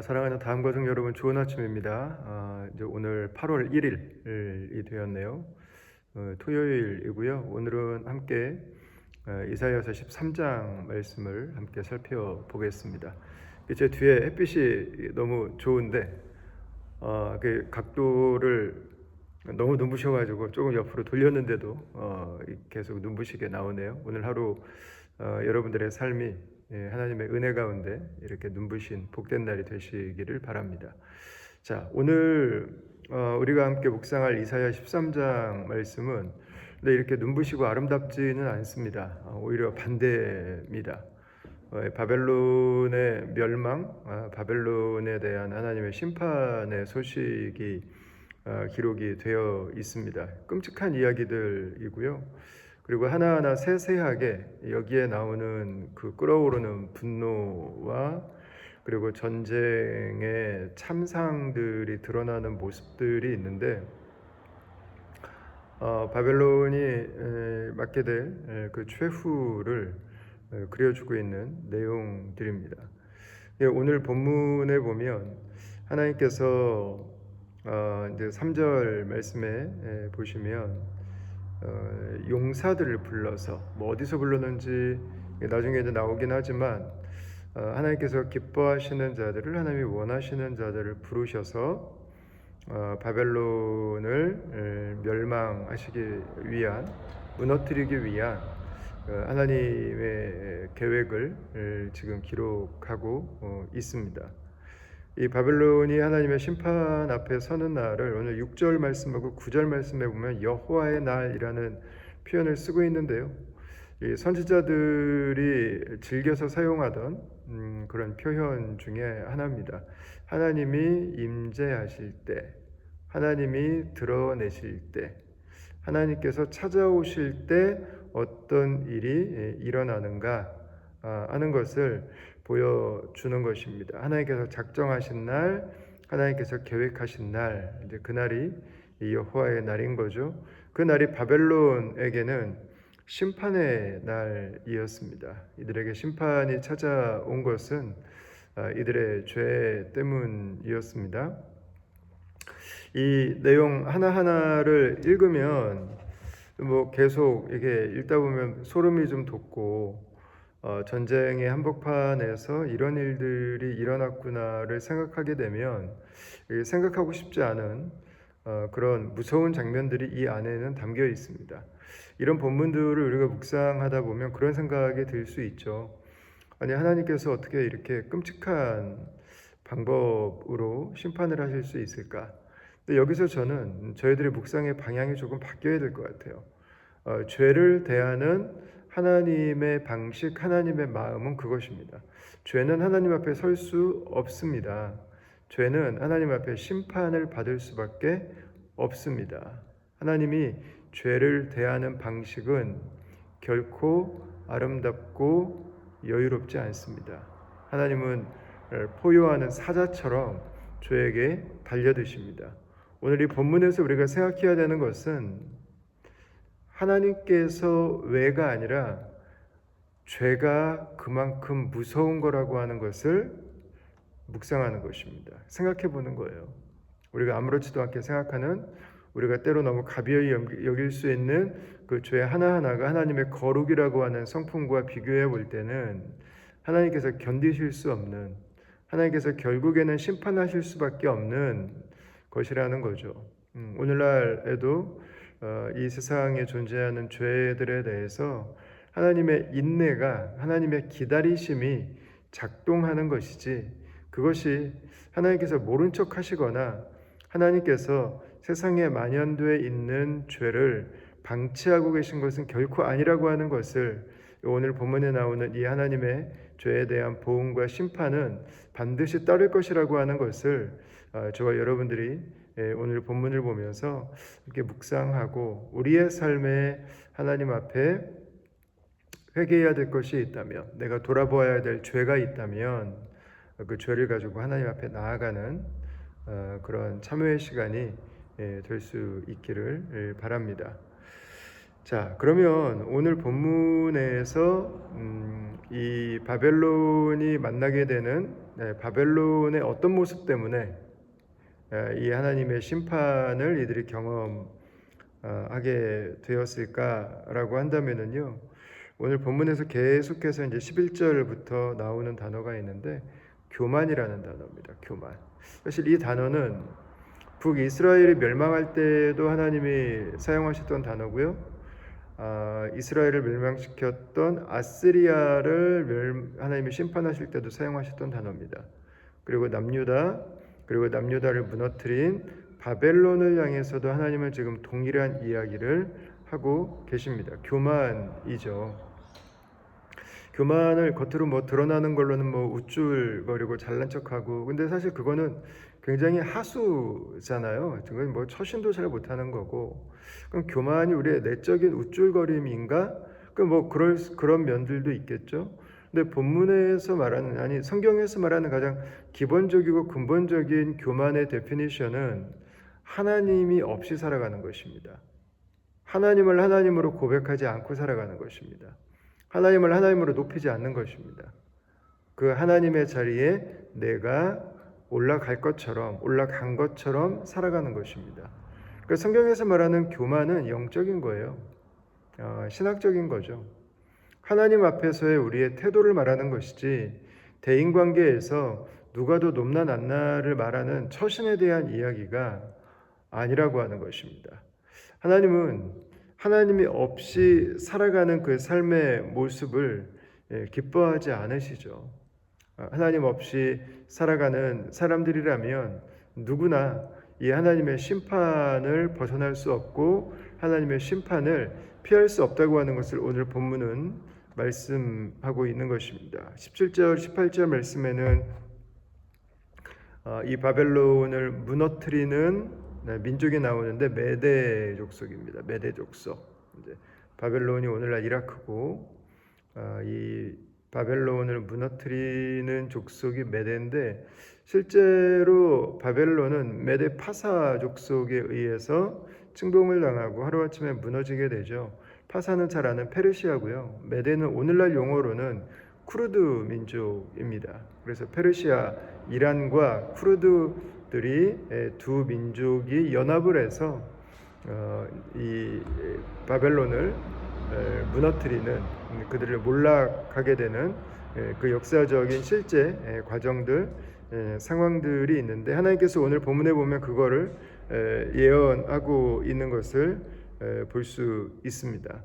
사랑하는 다음 가족 여러분, 좋은 아침입니다. 이제 오늘 8월 1일이 되었네요. 토요일이고요. 오늘은 함께 이사야서 13장 말씀을 함께 살펴보겠습니다. 제 뒤에 햇빛이 너무 좋은데 그 각도를 너무 눈부셔가지고 조금 옆으로 돌렸는데도 계속 눈부시게 나오네요. 오늘 하루 여러분들의 삶이 하나님의 은혜 가운데 이렇게 눈부신 복된 날이 되시기를 바랍니다. 자, 오늘 우리가 함께 묵상할 이사야 13장 말씀은 이렇게 눈부시고 아름답지는 않습니다. 오히려 반대입니다. 바벨론의 멸망, 바벨론에 대한 하나님의 심판의 소식이 기록이 되어 있습니다. 끔찍한 이야기들이고요. 그리고 하나하나 세세하게 여기에 나오는 그 끓어오르는 분노와 그리고 전쟁의 참상들이 드러나는 모습들이 있는데 바벨론이 맞게 될 그 최후를 그려주고 있는 내용들입니다. 오늘 본문에 보면 하나님께서 이제 3절 말씀에 보시면 용사들을 불러서 어디서 불렀는지 나중에 이제 나오긴 하지만 하나님께서 기뻐하시는 자들을, 하나님이 원하시는 자들을 부르셔서 바벨론을 멸망하시기 위한, 무너뜨리기 위한 하나님의 계획을 지금 기록하고 있습니다. 이 바벨론이 하나님의 심판 앞에 서는 날을 오늘 6절 말씀하고 9절 말씀에 보면 여호와의 날이라는 표현을 쓰고 있는데요. 이 선지자들이 즐겨서 사용하던 그런 표현 중에 하나입니다. 하나님이 임재하실 때, 하나님이 드러내실 때, 하나님께서 찾아오실 때 어떤 일이 일어나는가 하는 것을 보여주는 것입니다. 하나님께서 작정하신 날, 하나님께서 계획하신 날, 이제 그 날이 여호와의 날인 거죠. 그 날이 바벨론에게는 심판의 날이었습니다. 이들에게 심판이 찾아온 것은 이들의 죄 때문이었습니다. 이 내용 하나하나를 읽으면 계속 이게 읽다 보면 소름이 좀 돋고 전쟁의 한복판에서 이런 일들이 일어났구나를 생각하게 되면 생각하고 싶지 않은 그런 무서운 장면들이 이 안에는 담겨 있습니다. 이런 본문들을 우리가 묵상하다 보면 그런 생각이 들 수 있죠. 아니, 하나님께서 어떻게 이렇게 끔찍한 방법으로 심판을 하실 수 있을까? 근데 여기서 저는 저희들의 묵상의 방향이 조금 바뀌어야 될 것 같아요. 죄를 대하는 하나님의 방식, 하나님의 마음은 그것입니다. 죄는 하나님 앞에 설 수 없습니다. 죄는 하나님 앞에 심판을 받을 수밖에 없습니다. 하나님이 죄를 대하는 방식은 결코 아름답고 여유롭지 않습니다. 하나님은 포효하는 사자처럼 죄에게 달려드십니다. 오늘 이 본문에서 우리가 생각해야 되는 것은 하나님께서 왜가 아니라 죄가 그만큼 무서운 거라고 하는 것을 묵상하는 것입니다. 생각해 보는 거예요. 우리가 아무렇지도 않게 생각하는, 우리가 때로 너무 가벼이 여길 수 있는 그 죄 하나하나가 하나님의 거룩이라고 하는 성품과 비교해 볼 때는 하나님께서 견디실 수 없는, 하나님께서 결국에는 심판하실 수밖에 없는 것이라는 거죠. 오늘날에도 이 세상에 존재하는 죄들에 대해서 하나님의 인내가, 하나님의 기다리심이 작동하는 것이지, 그것이 하나님께서 모른 척 하시거나 하나님께서 세상에 만연되어 있는 죄를 방치하고 계신 것은 결코 아니라고 하는 것을, 오늘 본문에 나오는 이 하나님의 죄에 대한 보응과 심판은 반드시 따를 것이라고 하는 것을 저와 여러분들이 오늘 본문을 보면서 이렇게 묵상하고 우리의 삶에 하나님 앞에 회개해야 될 것이 있다면, 내가 돌아보아야 될 죄가 있다면 그 죄를 가지고 하나님 앞에 나아가는 그런 참회의 시간이 될 수 있기를 바랍니다. 자, 그러면 오늘 본문에서 이 바벨론이 만나게 되는 바벨론의 어떤 모습 때문에 이 하나님의 심판을 이들이 경험하게 되었을까라고 한다면은요. 오늘 본문에서 계속해서 이제 11절부터 나오는 단어가 있는데 교만이라는 단어입니다. 교만. 사실 이 단어는 북이스라엘이 멸망할 때도 하나님이 사용하셨던 단어고요. 이스라엘을 멸망시켰던 아스리아를 하나님이 심판하실 때도 사용하셨던 단어입니다. 그리고 남유다를 무너뜨린 바벨론을 향해서도 하나님은 지금 동일한 이야기를 하고 계십니다. 교만이죠. 교만을 겉으로 뭐 드러나는 걸로는 뭐 우쭐거리고 잘난 척하고, 근데 사실 그거는 굉장히 하수잖아요. 그건 뭐 처신도 잘 못하는 거고. 그럼 교만이 우리의 내적인 우쭐거림인가? 그 뭐 그런 면들도 있겠죠. 근데 본문에서 말하는, 아니 성경에서 말하는 가장 기본적이고 근본적인 교만의 데피니션은 하나님이 없이 살아가는 것입니다. 하나님을 하나님으로 고백하지 않고 살아가는 것입니다. 하나님을 하나님으로 높이지 않는 것입니다. 그 하나님의 자리에 내가 올라간 것처럼 살아가는 것입니다. 그 성경에서 말하는 교만은 영적인 거예요. 신학적인 거죠. 하나님 앞에서의 우리의 태도를 말하는 것이지 대인관계에서 누가 더 높나 낮나를 말하는 처신에 대한 이야기가 아니라고 하는 것입니다. 하나님은 하나님이 없이 살아가는 그 삶의 모습을 기뻐하지 않으시죠. 하나님 없이 살아가는 사람들이라면 누구나 이 하나님의 심판을 벗어날 수 없고 하나님의 심판을 피할 수 없다고 하는 것을 오늘 본문은 말씀하고 있는 것입니다. 17절, 18절 말씀에는 이 바벨론을 무너뜨리는 민족이 나오는데 메대 족속입니다. 메대 족속. 이제 바벨론이 오늘날 이라크고 이 바벨론을 무너뜨리는 족속이 메대인데 실제로 바벨론은 메대 파사 족속에 의해서 침공을 당하고 하루아침에 무너지게 되죠. 파사는 잘 아는 페르시아고요. 메대는 오늘날 용어로는 쿠르드 민족입니다. 그래서 페르시아, 이란과 쿠르드들이 두 민족이 연합을 해서 이 바벨론을 무너뜨리는, 그들을 몰락하게 되는 그 역사적인 실제 과정들, 상황들이 있는데 하나님께서 오늘 본문에 보면 그거를 예언하고 있는 것을 볼 수 있습니다.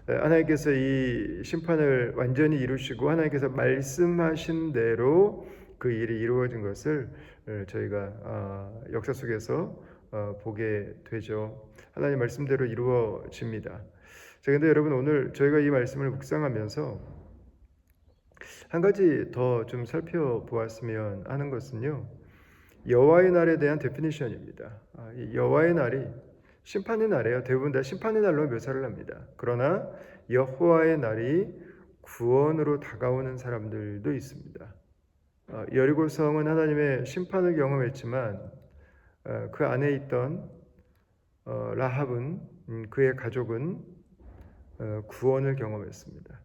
하나님께서 이 심판을 완전히 이루시고 하나님께서 말씀하신 대로 그 일이 이루어진 것을 저희가 역사 속에서 보게 되죠. 하나님 말씀대로 이루어집니다. 자, 근데 여러분 오늘 저희가 이 말씀을 묵상하면서 한 가지 더 좀 살펴보았으면 하는 것은요. 여호와의 날에 대한 데피니션입니다. 이 여호와의 날이 심판의 날이에요. 대부분 다 심판의 날로 묘사를 합니다. 그러나 여호와의 날이 구원으로 다가오는 사람들도 있습니다. 여리고성은 하나님의 심판을 경험했지만 그 안에 있던 라합은 그의 가족은 구원을 경험했습니다.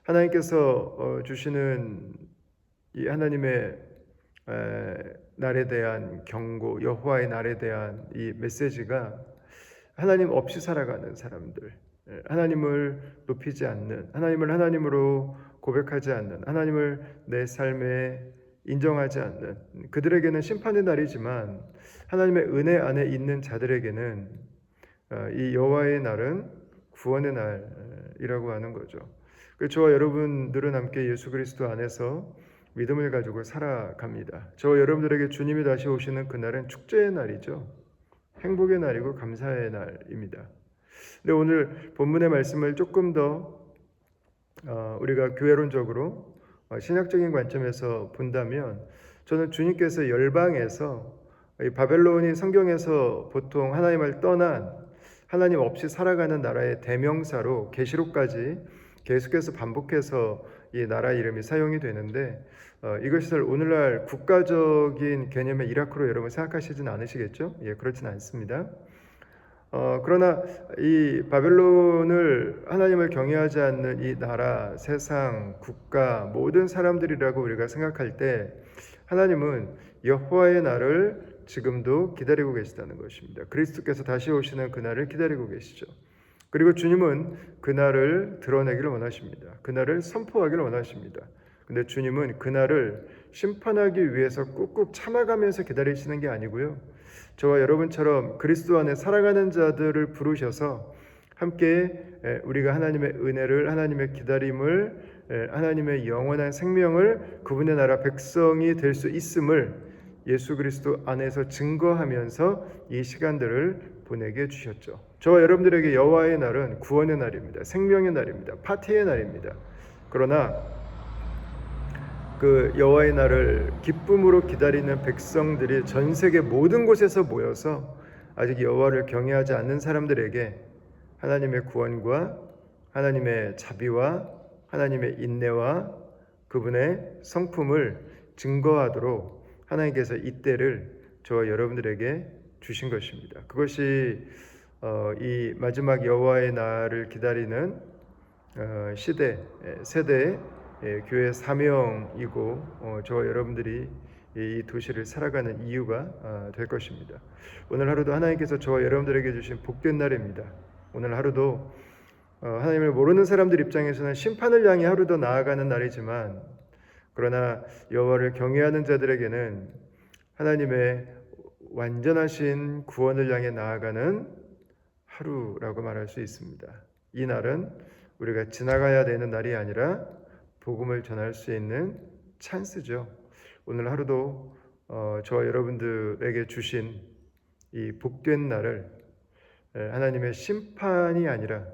하나님께서 주시는 이 하나님의 날에 대한 경고, 여호와의 날에 대한 이 메시지가 하나님 없이 살아가는 사람들, 하나님을 높이지 않는, 하나님을 하나님으로 고백하지 않는, 하나님을 내 삶에 인정하지 않는 그들에게는 심판의 날이지만 하나님의 은혜 안에 있는 자들에게는 이 여호와의 날은 구원의 날이라고 하는 거죠. 저와 여러분들은 함께 예수 그리스도 안에서 믿음을 가지고 살아갑니다. 저와 여러분들에게 주님이 다시 오시는 그날은 축제의 날이죠. 행복의 날이고 감사의 날입니다. 근데 오늘 본문의 말씀을 조금 더 우리가 교회론적으로 신학적인 관점에서 본다면 저는 주님께서 열방에서 바벨론이 성경에서 보통 하나님을 떠난 하나님 없이 살아가는 나라의 대명사로 계시록까지 계속해서 반복해서 이 나라 이름이 사용이 되는데 이것을 오늘날 국가적인 개념의 이라크로 여러분 생각하시진 않으시겠죠? 예, 그렇진 않습니다. 그러나 이 바벨론을 하나님을 경외하지 않는 이 나라, 세상, 국가, 모든 사람들이라고 우리가 생각할 때 하나님은 여호와의 날을 지금도 기다리고 계시다는 것입니다. 그리스도께서 다시 오시는 그날을 기다리고 계시죠. 그리고 주님은 그날을 드러내기를 원하십니다. 그날을 선포하기를 원하십니다. 근데 주님은 그날을 심판하기 위해서 꾹꾹 참아가면서 기다리시는 게 아니고요. 저와 여러분처럼 그리스도 안에 살아가는 자들을 부르셔서 함께 우리가 하나님의 은혜를, 하나님의 기다림을, 하나님의 영원한 생명을, 그분의 나라 백성이 될 수 있음을 예수 그리스도 안에서 증거하면서 이 시간들을 보내게 주셨죠. 저와 여러분들에게 여호와의 날은 구원의 날입니다. 생명의 날입니다. 파티의 날입니다. 그러나 그 여호와의 날을 기쁨으로 기다리는 백성들이 전 세계 모든 곳에서 모여서 아직 여호와를 경외하지 않는 사람들에게 하나님의 구원과 하나님의 자비와 하나님의 인내와 그분의 성품을 증거하도록 하나님께서 이때를 저와 여러분들에게 주신 것입니다. 그것이 이 마지막 여호와의 날을 기다리는 세대의 교회 사명이고 저와 여러분들이 이 도시를 살아가는 이유가 될 것입니다. 오늘 하루도 하나님께서 저와 여러분들에게 주신 복된 날입니다. 오늘 하루도 하나님을 모르는 사람들 입장에서는 심판을 향해 하루 더 나아가는 날이지만 그러나 여호와를 경외하는 자들에게는 하나님의 완전하신 구원을 향해 나아가는 하루라고 말할 수 있습니다. 이 날은 우리가 지나가야 되는 날이 아니라 복음을 전할 수 있는 찬스죠. 오늘 하루도 저와 여러분들에게 주신 이 복된 날을 하나님의 심판이 아니라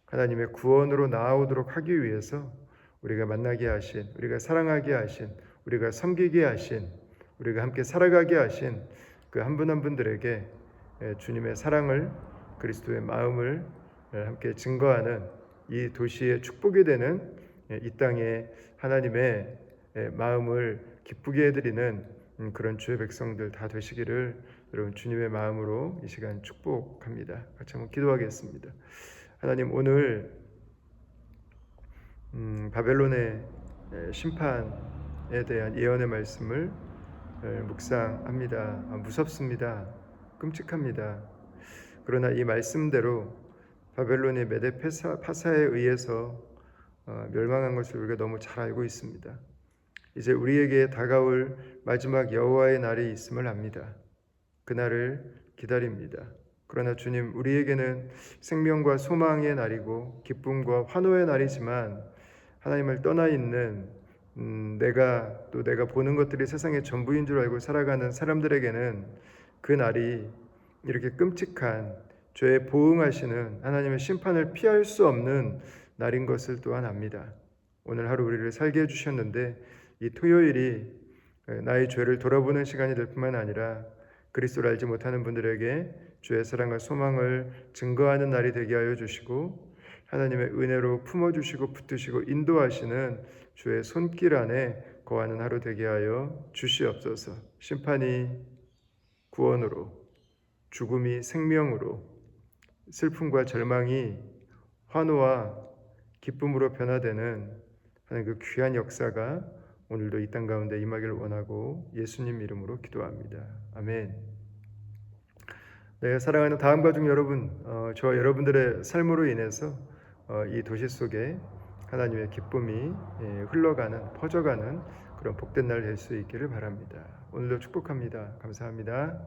하나님의 구원으로 나아오도록 하기 위해서 우리가 만나게 하신, 우리가 사랑하게 하신, 우리가 섬기게 하신, 우리가 함께 살아가게 하신 그 한 분 한 분들에게 주님의 사랑을, 그리스도의 마음을 함께 증거하는 이 도시의 축복이 되는 이 땅에 하나님의 마음을 기쁘게 해드리는 그런 주의 백성들 다 되시기를 여러분 주님의 마음으로 이 시간 축복합니다. 같이 한번 기도하겠습니다. 하나님, 오늘 바벨론의 심판에 대한 예언의 말씀을 묵상합니다. 무섭습니다. 끔찍합니다. 그러나 이 말씀대로 바벨론의 메데 파사에 의해서 멸망한 것을 우리가 너무 잘 알고 있습니다. 이제 우리에게 다가올 마지막 여호와의 날이 있음을 압니다. 그날을 기다립니다. 그러나 주님, 우리에게는 생명과 소망의 날이고 기쁨과 환호의 날이지만 하나님을 떠나 있는 내가 보는 것들이 세상의 전부인 줄 알고 살아가는 사람들에게는 그 날이 이렇게 끔찍한 죄에 보응하시는 하나님의 심판을 피할 수 없는 날인 것을 또한 압니다. 오늘 하루 우리를 살게 해주셨는데 이 토요일이 나의 죄를 돌아보는 시간이 될 뿐만 아니라 그리스도를 알지 못하는 분들에게 주의 사랑과 소망을 증거하는 날이 되게 하여 주시고 하나님의 은혜로 품어주시고 붙드시고 인도하시는 주의 손길 안에 거하는 하루 되게 하여 주시옵소서. 심판이 구원으로, 죽음이 생명으로, 슬픔과 절망이 환호와 기쁨으로 변화되는 하나님 그 귀한 역사가 오늘도 이 땅 가운데 임하기를 원하고 예수님 이름으로 기도합니다. 아멘. 네, 사랑하는 다음 가족 여러분, 저와 여러분들의 삶으로 인해서 이 도시 속에 하나님의 기쁨이 흘러가는, 퍼져가는 그런 복된 날 될 수 있기를 바랍니다. 오늘도 축복합니다. 감사합니다.